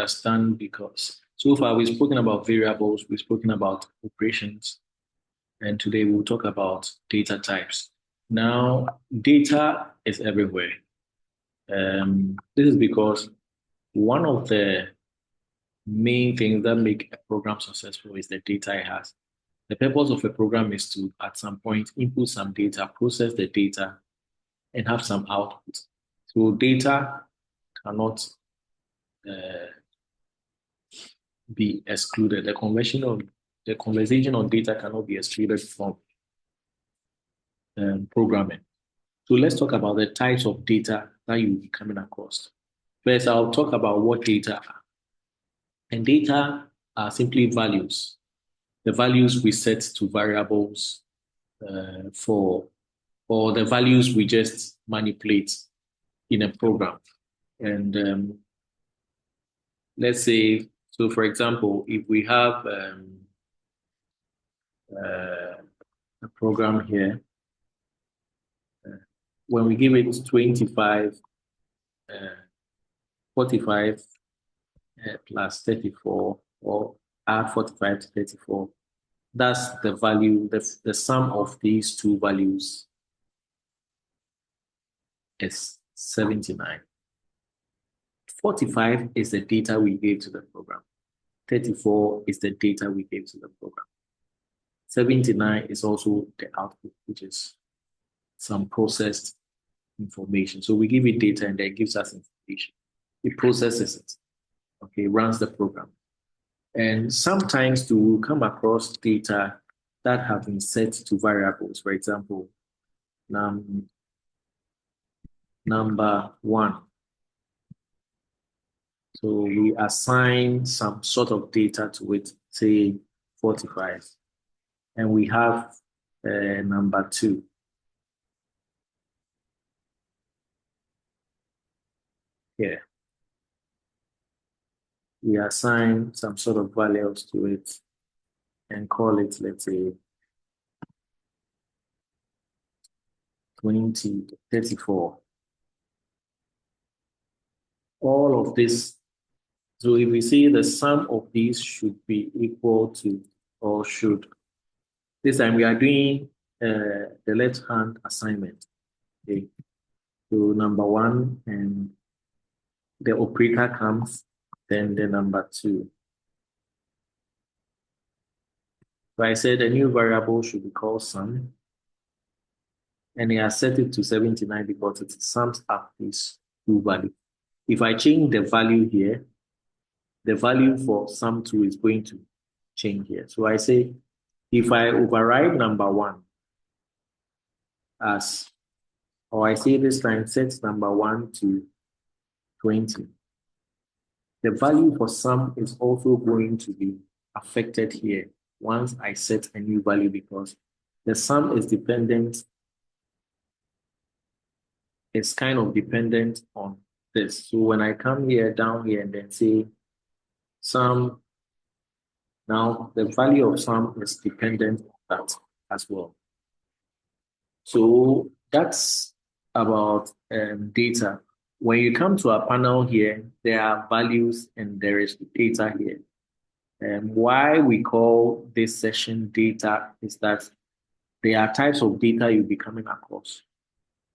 understand, because so far we've spoken about variables, we've spoken about operations, and today we'll talk about data types. Now, data is everywhere. This is because one of the main things that make a program successful is the data it has. The purpose of a program is to, at some point, input some data, process the data, and have some output. So data cannot be excluded. The conversation on data cannot be excluded from programming. So let's talk about the types of data that you'll be coming across. First, I'll talk about what data are. And data are simply values. The values we set to variables or the values we just manipulate in a program. And let's say, so for example, if we have a program here, when we give it 25, 45 plus 34, or add 45 to 34, that's the value, the sum of these two values is 79. 45 is the data we gave to the program. 34 is the data we gave to the program. 79 is also the output, which is some processed information. So we give it data and then it gives us information. It processes it, okay, runs the program. And sometimes we will come across data that have been set to variables. For example, number 1. So we assign some sort of data to it, say 45. And we have number 2. Here. We assign some sort of values to it and call it, let's say, 20, 34. All of this. So if we say the sum of these should be equal to, or should, this time we are doing the left-hand assignment. Okay. So number 1, and the operator comes, then the number 2. So I said a new variable should be called sum, and I set it to 79 because it sums up these two values. If I change the value here, the value for sum2 is going to change here. So I say, if I override number 1 as, or I say this time, set number 1 to 20, the value for sum is also going to be affected here once I set a new value, because the sum is dependent, it's kind of dependent on this. So when I come here, down here, and then say sum, now the value of sum is dependent on that as well. So that's about data. When you come to a panel here, there are values and there is data here. And why we call this session data is that there are types of data you'll be coming across.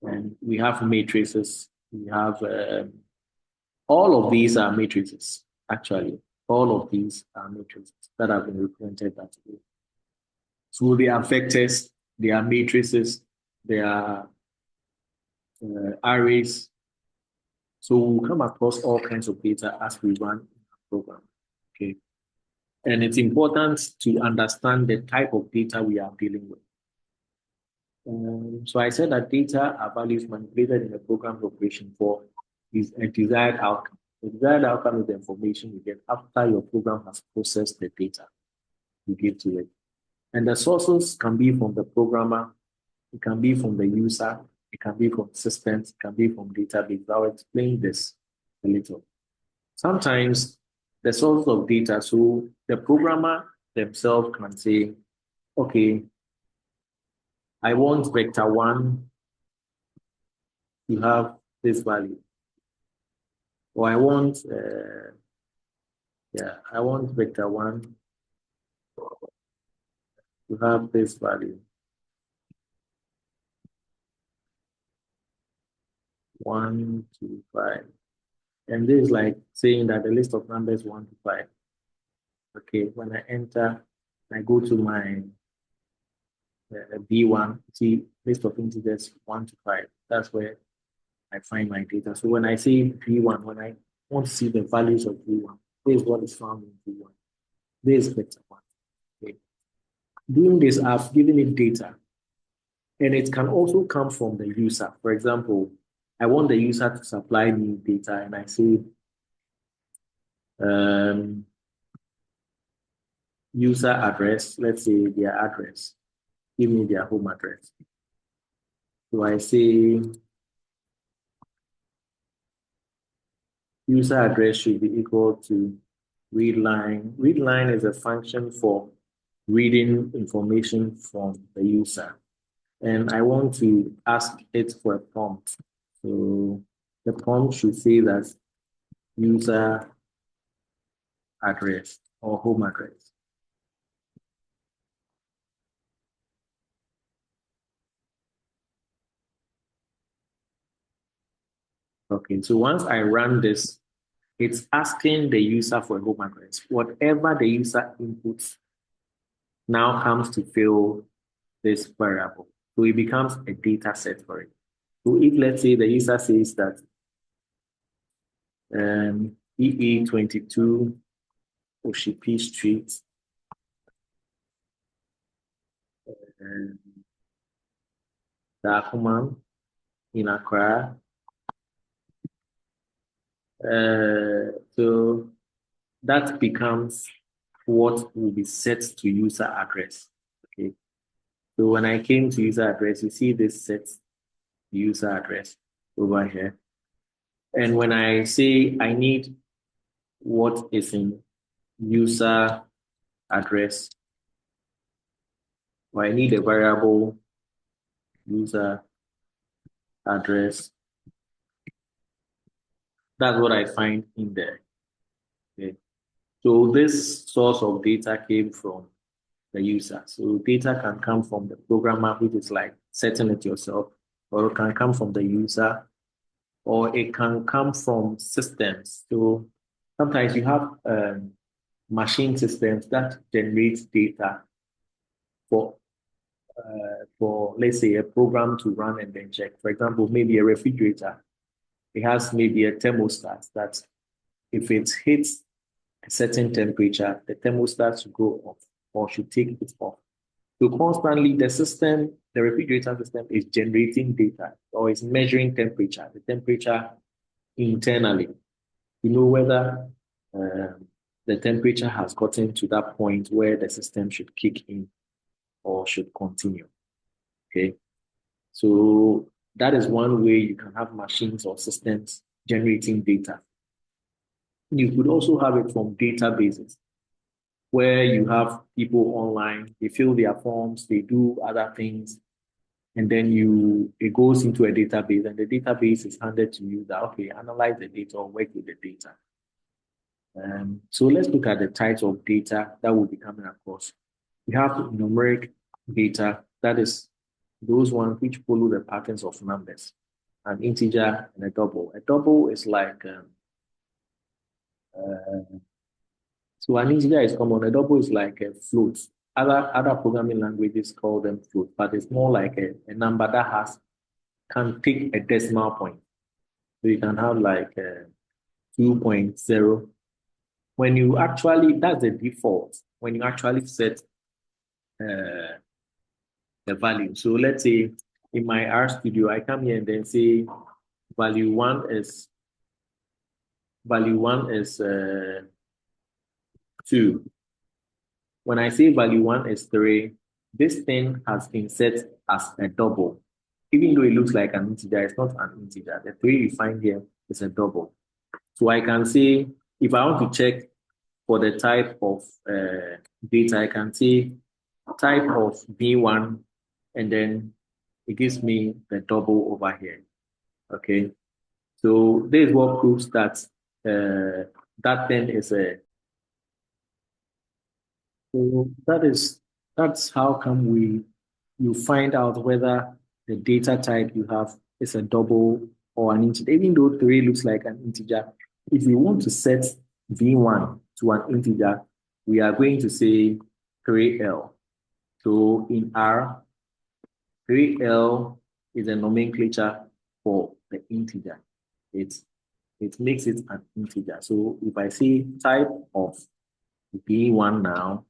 And we have matrices. We have all of these are matrices, actually. All of these are matrices that have been represented that way. So they are vectors, they are matrices, they are arrays. So we'll come across all kinds of data as we run a program. Okay. And it's important to understand the type of data we are dealing with. So I said that data are values manipulated in a program's operation for is a desired outcome. The desired outcome is the information you get after your program has processed the data you give to it. And the sources can be from the programmer, it can be from the user, it can be from systems, it can be from database. I'll explain this a little. Sometimes the source of data, so the programmer themselves can say, okay, I want vector 1 to have this value. Or I want Yeah, I want vector 1 to have this value 1 to 5. And this is like saying that the list of numbers 1 to 5. Okay, when I enter, I go to my B1, see list of integers 1 to 5. That's where I find my data. So when I say B1, when I want to see the values of B1, this is what is found in B1. This is vector 1. Okay. Doing this, I've given it data. And it can also come from the user. For example, I want the user to supply me data, and I say um, user address, let's say their address, give me their home address. So I say user address should be equal to read line. Read line is a function for reading information from the user. And I want to ask it for a prompt. So the prompt should say that user address or home address. Okay, so once I run this, it's asking the user for a home address. Whatever the user inputs now comes to fill this variable. So it becomes a data set for it. So if let's say the user says that EE22 Oshipi Street, um, Dakuman in Accra. So that becomes what will be set to user address. Okay. So when I came to user address, you see this set user address over here. And when I say I need what is in user address, or I need a variable user address, that's what I find in there. Okay. So this source of data came from the user. So data can come from the programmer, which is like setting it yourself, or it can come from the user, or it can come from systems. So sometimes you have machine systems that generate data for let's say a program to run and then check. For example, maybe a refrigerator. It has maybe a thermostat that if it hits a certain temperature, the thermostat should go off or should take it off. So constantly the system, the refrigerator system is generating data or is measuring temperature, the temperature internally. You know whether the temperature has gotten to that point where the system should kick in or should continue. Okay. So that is one way you can have machines or systems generating data. You could also have it from databases where you have people online, they fill their forms, they do other things, and then it goes into a database, and the database is handed to you that okay, analyze the data or work with the data. So let's look at the types of data that will be coming across. We have numeric data, that is those ones which follow the patterns of numbers, an integer and a double. A double is like so an integer is common. A double is like a float. Other programming languages call them float, but it's more like a number that can take a decimal point. So you can have like 2.0. When you actually, that's the default. When you actually set uh, the value. So let's say in my R studio, I come here and then say value one is value one is 2. When I say value 1 is 3, this thing has been set as a double. Even though it looks like an integer, it's not an integer. The 3 you find here is a double. So I can say, if I want to check for the type of data, I can say type of B1, and then it gives me the double over here. Okay. So this is what proves that that thing is a So that's how come you find out whether the data type you have is a double or an integer. Even though 3 looks like an integer, if we want to set v1 to an integer, we are going to say 3L. So in R, 3L is a nomenclature for the integer. It makes it an integer. So if I say type of v1 now,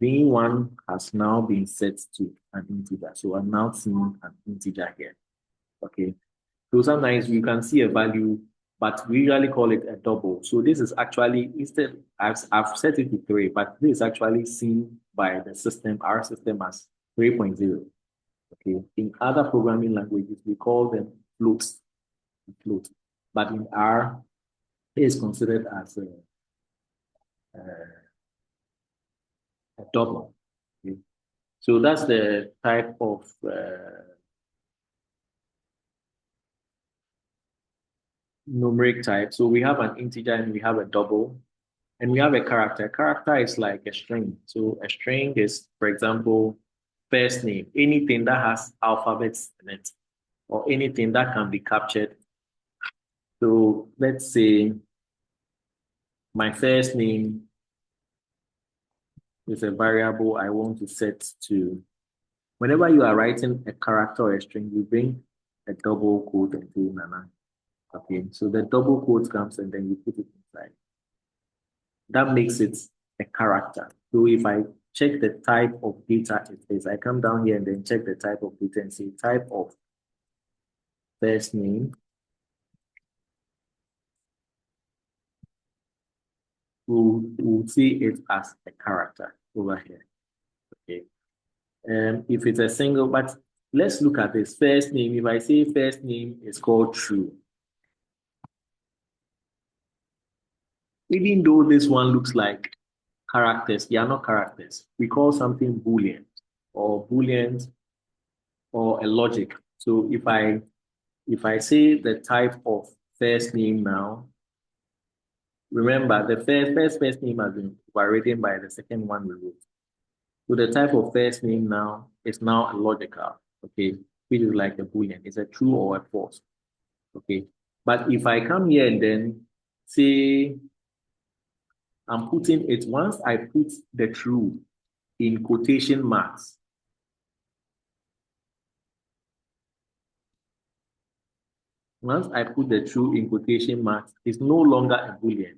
v1 has now been set to an integer. So I'm now seeing an integer here. Okay. So sometimes you can see a value, but we usually call it a double. So this is actually, instead, I've set it to 3, but this is actually seen by the system, our system, as 3.0. Okay. In other programming languages, we call them floats. Float. But in R, it is considered as a double. Okay. So that's the type of numeric type. So we have an integer and we have a double, and we have a character. Character is like a string. So a string is, for example, first name, anything that has alphabets in it, or anything that can be captured. So let's say my first name is a variable I want to set to. Whenever you are writing a character or a string, you bring a double quote and say Nana. Okay, so the double quote comes and then you put it inside. That makes it a character. So if I check the type of data it is, I come down here and then check the type of data and say type of first name. We'll see it as a character over here. Okay. If it's a single, but let's look at this first name. If I say first name is called true, even though this one looks like characters, they are not characters. We call something Boolean or Booleans or a logic. So if I say the type of first name now, remember the first name has been overridden by the second one we wrote. So the type of first name now is now a logical, okay, which is like a Boolean. It's a true or a false, okay. But if I come here and then say I'm putting it, once I put the true in quotation marks, once I put the true in quotation marks, it's no longer a Boolean.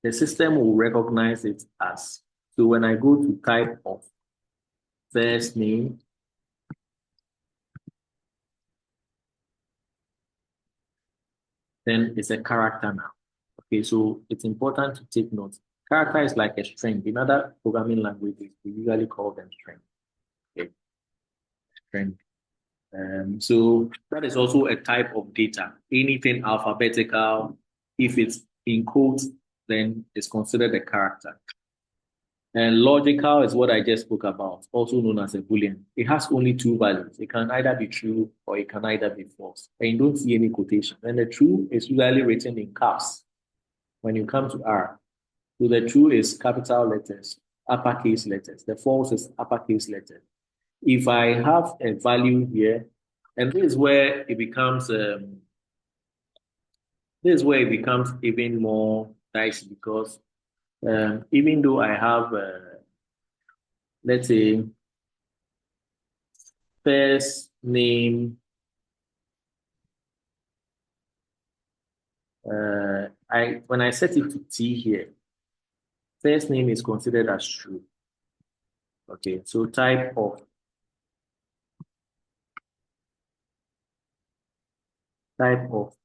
The system will recognize it as. So when I go to type of first name, then it's a character now. Okay, so it's important to take note. Character is like a string. In other programming languages, we usually call them string. Okay, string. So that is also a type of data. Anything alphabetical, if it's in quotes, then it's considered a character. And logical is what I just spoke about, also known as a Boolean. It has only 2 values. It can either be true or it can either be false. And you don't see any quotation. And the true is usually written in caps when you come to R. So the true is capital letters, uppercase letters. The false is uppercase letters. If I have a value here, and this is where it becomes even more dicey because even though I have let's say first name, when I set it to T here, first name is considered as true. Okay, so type of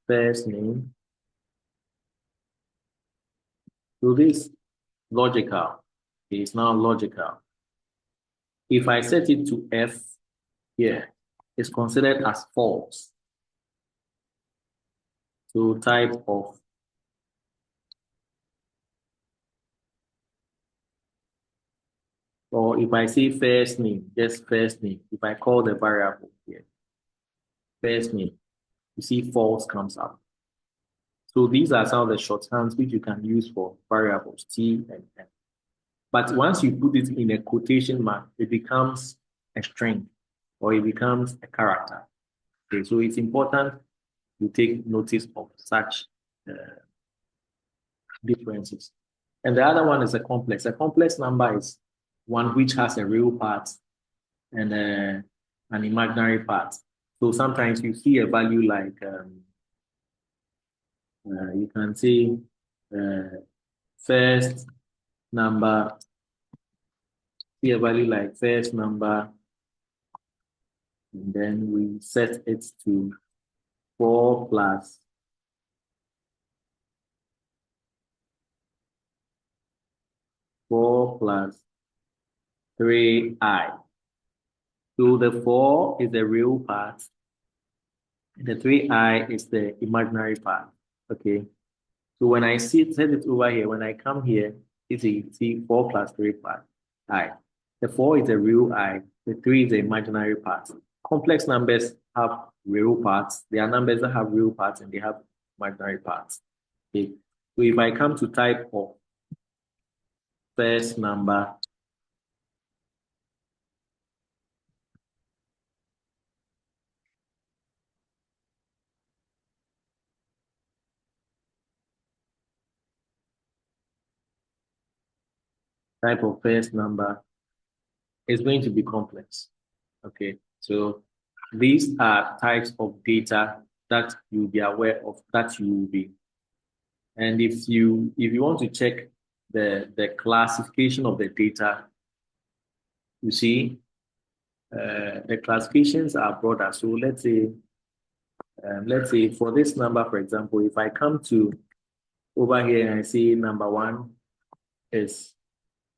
first name. So this logical is now logical. If I set it to F here, it's considered as false. So type of or if I say first name, just first name, if I call the variable here, first name, you see false comes up. So these are some of the shorthands which you can use for variables T and F. But once you put it in a quotation mark, it becomes a string or it becomes a character. Okay, so it's important to take notice of such uh, differences. And the other one is a complex. A complex number is one which has a real part and an imaginary part. So sometimes you see a value like you can say first number, see a value like first number, and then we set it to 4 plus 3i. So the 4 is the real part, the 3i is the imaginary part. Okay. So when I set it over here, when I come here, it's a see 4 plus 3 plus I. The 4 is the real I, the 3 is the imaginary part. Complex numbers have real parts. There are numbers that have real parts and they have imaginary parts. Okay. So if I come to type of first number, is going to be complex. Okay. So these are types of data that you'll be aware of, that you will be. And if you want to check the classification of the data, you see the classifications are broader. So let's say for this number, for example, if I come to over here and I say number 1 is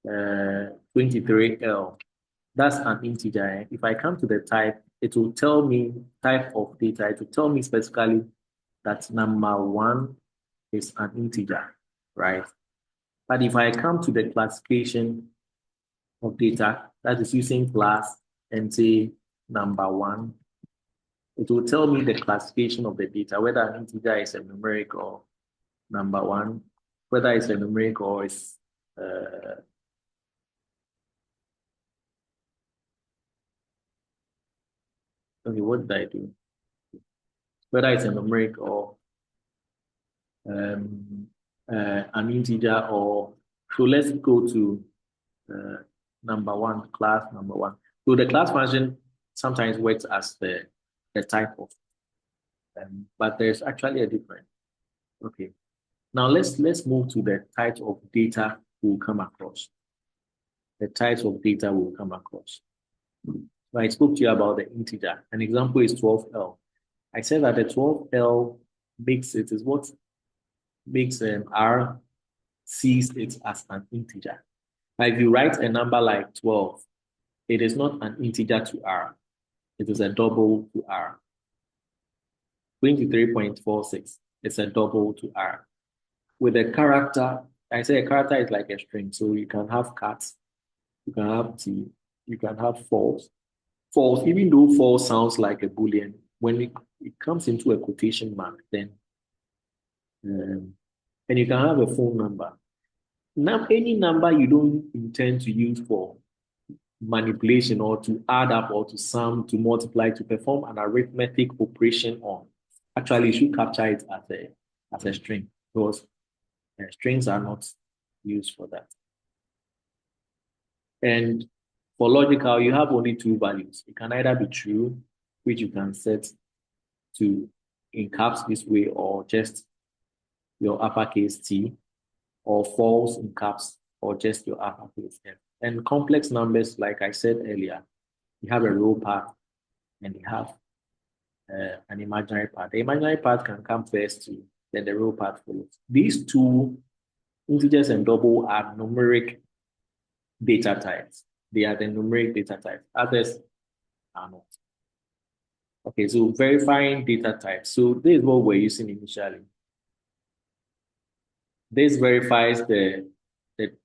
23L, that's an integer. If I come to the type, it will tell me type of data. It will tell me specifically that number 1 is an integer, right? But if I come to the classification of data, that is using class and say number 1, it will tell me the classification of the data, whether an integer is a numeric or number 1, whether it's a numeric or it's okay, what did I do? Whether it's a numeric or an integer or, so let's go to number 1, class number 1. So the class function sometimes works as the type of, but there's actually a difference. Okay. Now let's move to the types of data we'll come across. The types of data we'll come across. So I spoke to you about the integer. An example is 12L. I said that the 12L is what makes R sees it as an integer. Now, if you write a number like 12, it is not an integer to R. It is a double to R. 23.46 is a double to R. With a character, I say a character is like a string. So you can have cats, you can have T, you can have false. False, even though false sounds like a Boolean, when it comes into a quotation mark, then and you can have a phone number. Now, any number you don't intend to use for manipulation or to add up or to sum, to multiply, to perform an arithmetic operation on, actually you should capture it as a string, because strings are not used for that. And for logical, you have only 2 values. It can either be true, which you can set to in caps this way, or just your uppercase T, or false in caps, or just your uppercase F. And complex numbers, like I said earlier, you have a real part and you have an imaginary part. The imaginary part can come first too, then the real part follows. These 2, integers and double, are numeric data types. They are the numeric data types. Others are not. Okay, so verifying data types. So this is what we're using initially. This verifies the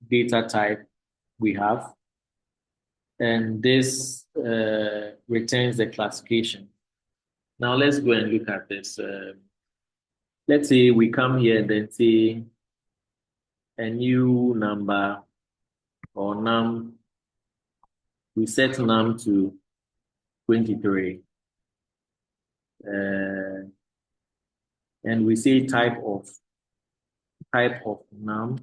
data type we have, and this returns the classification. Now let's go and look at this. Let's say we come here and then say a new number or num, we set num to 23. And we say type of num.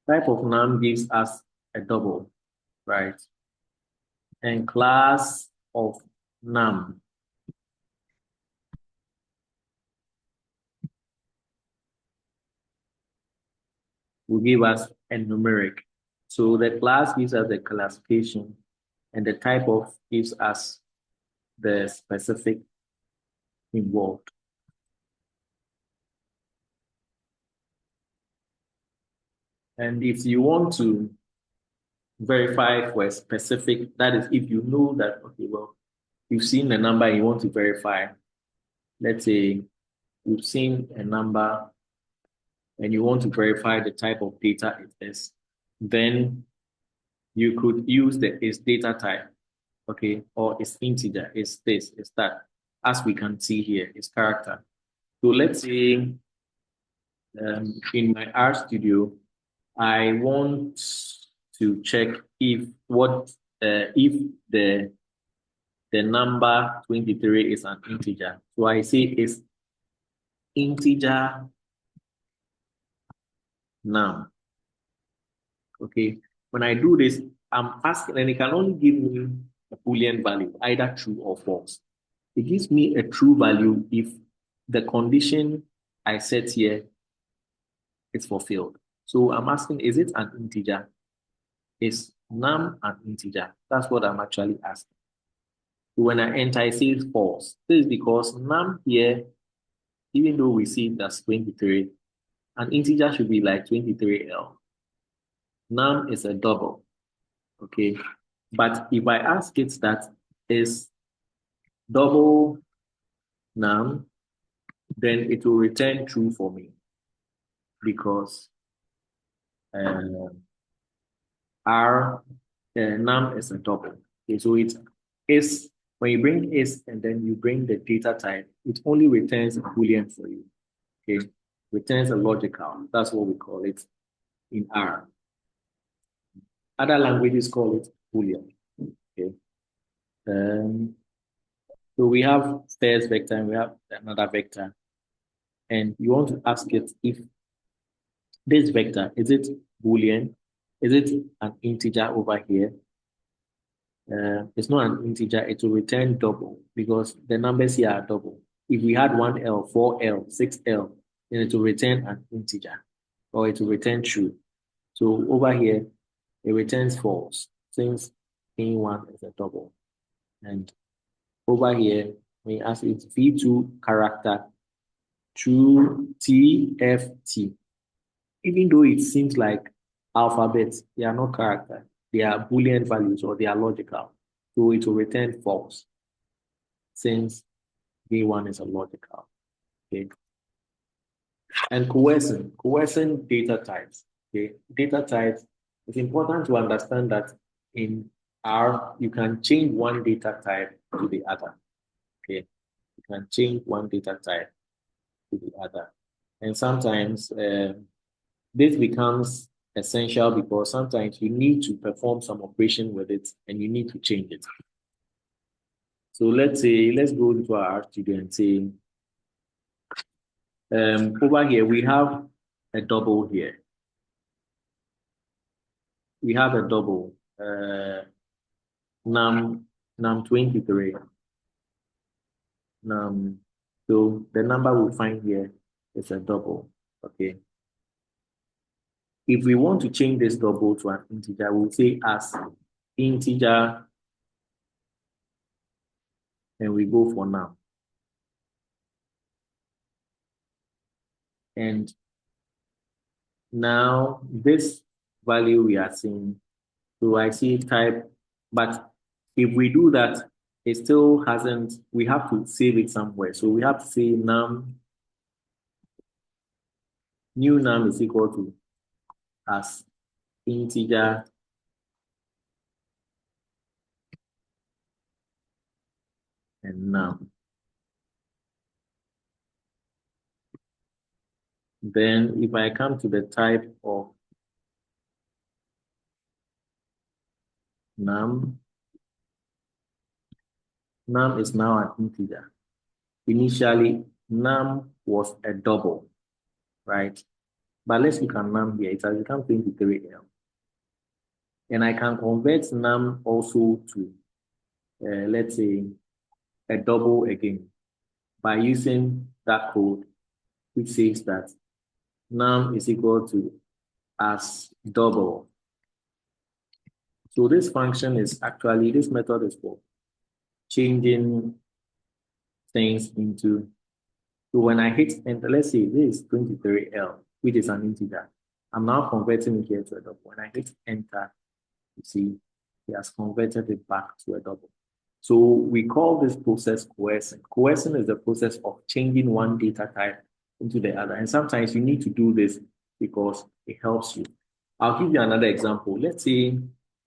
Type of num gives us a double, right? And class of num will give us a numeric. So the class gives us the classification, and the type of gives us the specific involved. And if you want to verify for a specific, that is, if you know that, okay, well, you've seen the number you want to verify. Let's say you've seen a number and you want to verify the type of data it is, then you could use the is data type, okay, or is integer, is this, is that, as we can see here, is character. So let's say in my R studio, I want to check if the number 23 is an integer. So I say is integer num. Okay. When I do this, I'm asking, and it can only give me a Boolean value, either true or false. It gives me a true value if the condition I set here is fulfilled. So I'm asking, is it an integer? Is num an integer? That's what I'm actually asking. So when I enter, I say false. This is because num here, even though we see that's 23, an integer should be like 23L. Num is a double, okay? But if I ask it that is double num, then it will return true for me because R num is a double. Okay, so it is when you bring is and then you bring the data type, it only returns a Boolean for you. Okay, returns a logical. That's what we call it in R. Other languages call it Boolean. Okay. So we have first vector and we have another vector. And you want to ask it if this vector, is it Boolean? Is it an integer over here? It's not an integer, it will return double because the numbers here are double. If we had 1L, 4L, 6L, then it will return an integer or it will return true. So over here, it returns false since A1 is a double. And over here, we ask it V2 character true TFT. Even though it seems like alphabets, they are not character. They are Boolean values or they are logical. So it will return false since V1 is a logical. Okay. And coercion data types. Okay. Data types, it's important to understand that in R, you can change one data type to the other. Okay. You can change one data type to the other. And sometimes this becomes essential because sometimes you need to perform some operation with it and you need to change it. So let's go into our studio and say, over here, we have a double here. We have a double, num 23. So the number we find here is a double, okay? If we want to change this double to an integer, we'll say as integer, and we go for now. And now this value we are seeing, so I see type, but if we do that, it still hasn't, we have to save it somewhere. So we have to say num, new num is equal to as integer and num. Then if I come to the type of num is now an integer. Initially, num was a double, right? But let's look at num here. It has become 23L. And I can convert num also to, let's say, a double again by using that code, which says that num is equal to as double. So this function is actually, this method is for changing things into, so when I hit enter, let's say this is 23L, which is an integer. I'm now converting it here to a double. When I hit enter, you see, it has converted it back to a double. So we call this process coercion. Coercion is the process of changing one data type into the other. And sometimes you need to do this because it helps you. I'll give you another example. Let's say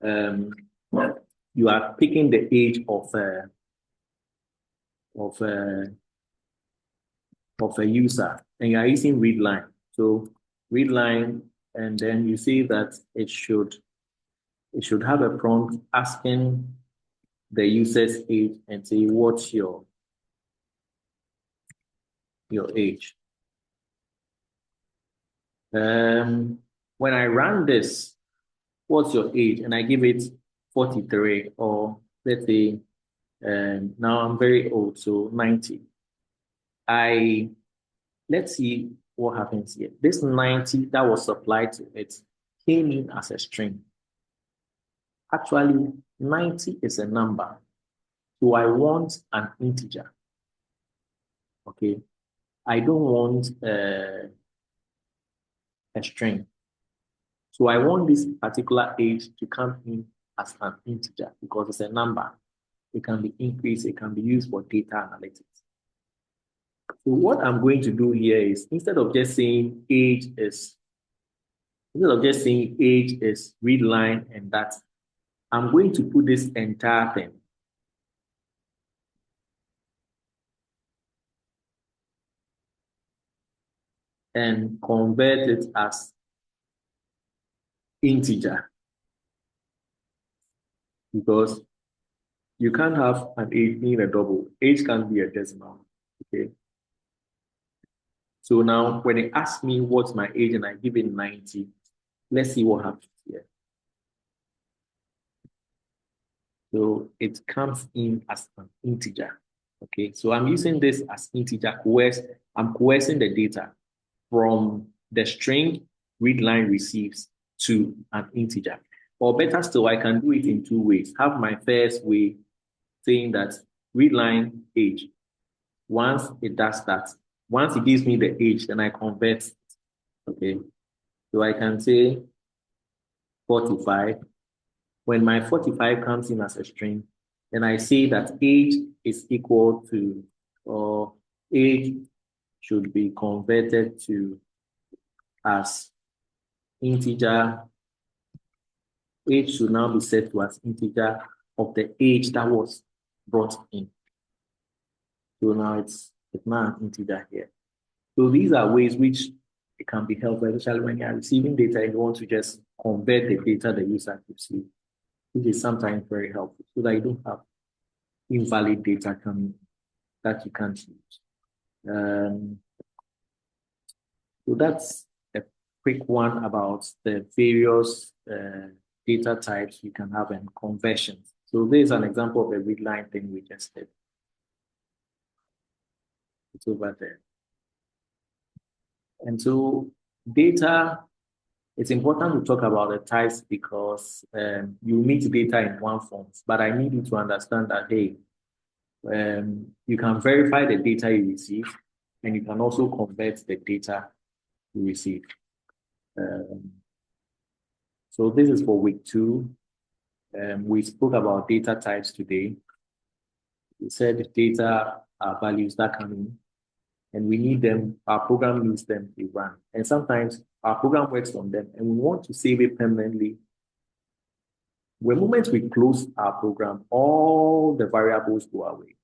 you are picking the age of a user and you are using readline. So readline, and then you see that it should have a prompt asking the user's age and say, what's your age? When I run this, what's your age? And I give it 43, or let's say, now I'm very old, so 90. Let's see what happens here. This 90 that was supplied to it came in as a string. Actually, 90 is a number. So I want an integer. Okay. I don't want a string. So I want this particular age to come in as an integer because it's a number. It can be increased. It can be used for data analytics. So what I'm going to do here is instead of just saying age is readline and that, I'm going to put this entire thing and convert it as integer because you can't have an age being a double. Age can be a decimal. Okay. So now when it asks me what's my age and I give it 90, let's see what happens here. So it comes in as an integer. Okay, so I'm using this as integer. I'm coercing the data from the string readline receives to an integer. Or better still, I can do it in two ways. Have my first way saying that readline age. Once it does that, once it gives me the age, then I convert it. Okay, so I can say 45. When my 45 comes in as a string, then I say that age is equal to, or age should be converted to as integer. Age should now be set to as integer of the age that was brought in. So now it's now an integer here. So these are ways which it can be helpful, especially when you are receiving data and you want to just convert the data the user receives, which is sometimes very helpful so that you don't have invalid data coming that you can't use. So that's a quick one about the various data types you can have and conversions. So there's an example of a readline thing we just did. It's over there. And so data, it's important to talk about the types because you meet data in one form, but I need you to understand that, hey, you can verify the data you receive and you can also convert the data you receive. So this is for week 2. We spoke about data types today. We said data are values that come in and we need them, our program needs them to run. And sometimes our program works on them and we want to save it permanently. The moment we close our program, all the variables go away.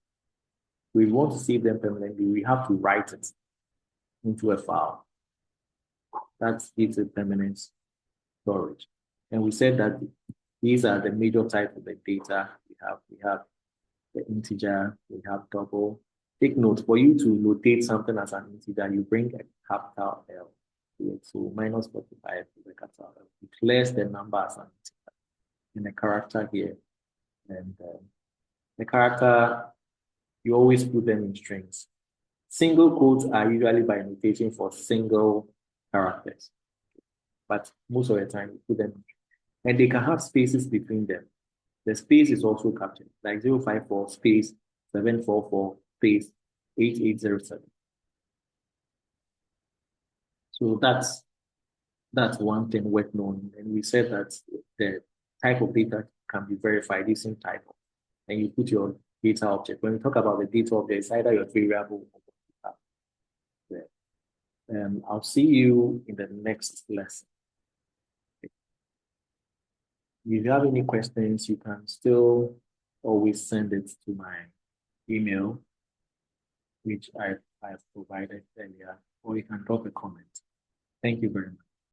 We want to save them permanently, we have to write it into a file. That gives it permanent storage. And we said that These are the major types of the data. We have the integer, we have double. Take note, for you to notate something as an integer, you bring a capital L. So minus 45 is a capital L. It declares the number as an integer and the character here. And the character, you always put them in strings. Single quotes are usually by notation for single characters, but most of the time you put them, and they can have spaces between them. The space is also captured, like 054 space 744 space 8807. So that's one thing worth knowing. And we said that the type of data can be verified using type of, and you put your data object. When we talk about the data object, it's either your variable or data. I'll see you in the next lesson. If you have any questions, you can still always send it to my email, which I have provided earlier, or you can drop a comment. Thank you very much.